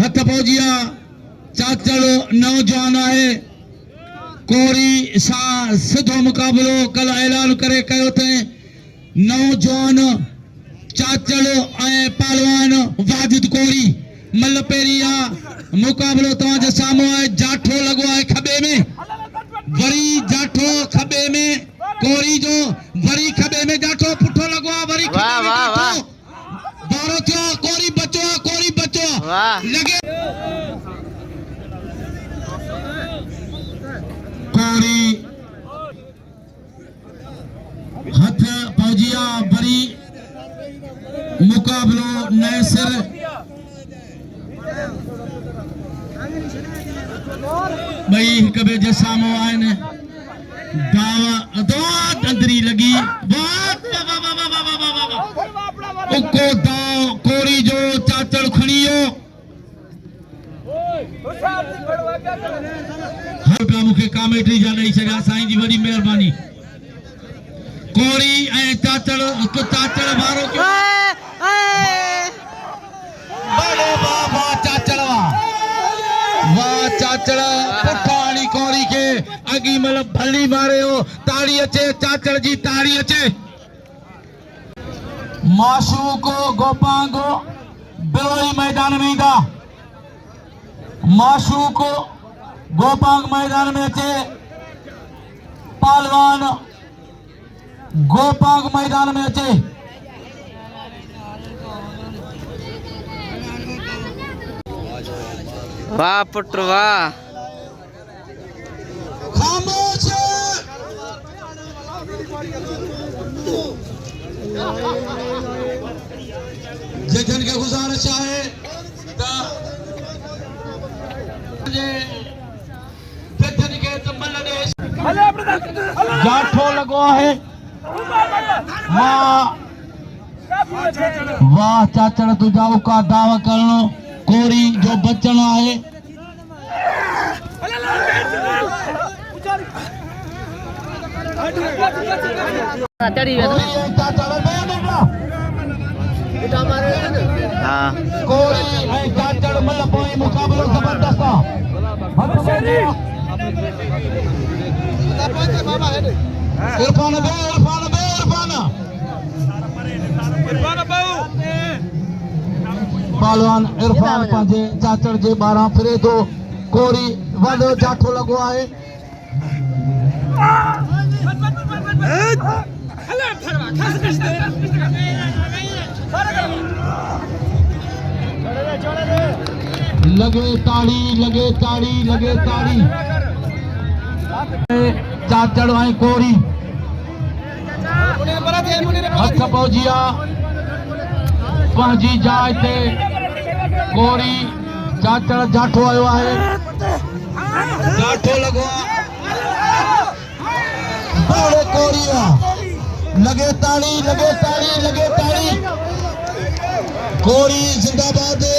हथ पहुंचिया चाचड़ नौजवान है कोरी सा सिधो मुकाबलो कल ऐलान करे कयो थे नौजवान चाचड़ पहलवान वाजिद कोरी मल पेरिया मुकाबलो तव्हांजे साम्हूं आहे जाठो लगो है खबे में वरी जाठो खबे में कोरी जो वरी खबे में जाठो पुठो लगो है वरी खबे में जाठो बारो थियो कोरी बचो लगे कोरी हथ पहुंचिया वरी मुकाबलो नैसर भाई हिक ॿिए जे साम्हूं आहिनि दावा अंदरी लगी उको दाव कोरी जो चाचड़ खणियो हल्का मुखे कामेट्री जा ॾेई छॾिया साईं जी वॾी महिरबानी कोरी ऐं चाचड़ वारो चाचड़ वाह चाचड़ पुठाणी कोरी के अगी मतलब भली मारे हो ताड़ी अचे चाचड़ जी ताड़ी अचे माशूको गोपांगो बिलोई मैदान में ईंदा माशूको गोपांग मैदान में अचे पहलवान गोपांग मैदान में अचे वाह पुत्र वाह खामोश जजन के गुजारिश है जाठो लगो है वाह चाचड़ तुझा का दावा करणो कोरी जो बचना है कोरी चाचड़ मतलब कोई मुकाबलो जबरदस्त इरफान पहलवान इरफान पंहिंजे चाचड़ जे ॿाहिरां फिरे थो कोरी वॾो जाठो लॻो आहे लगे ताड़ी चाचड़ ऐं कोरी हथ पहुंचिया पंहिंजी जाइ ते कोरी चाचड़ जाठो आयो आहे जाठो लगो बड़े कोरिया लगे ताड़ी कोरी जिंदाबाद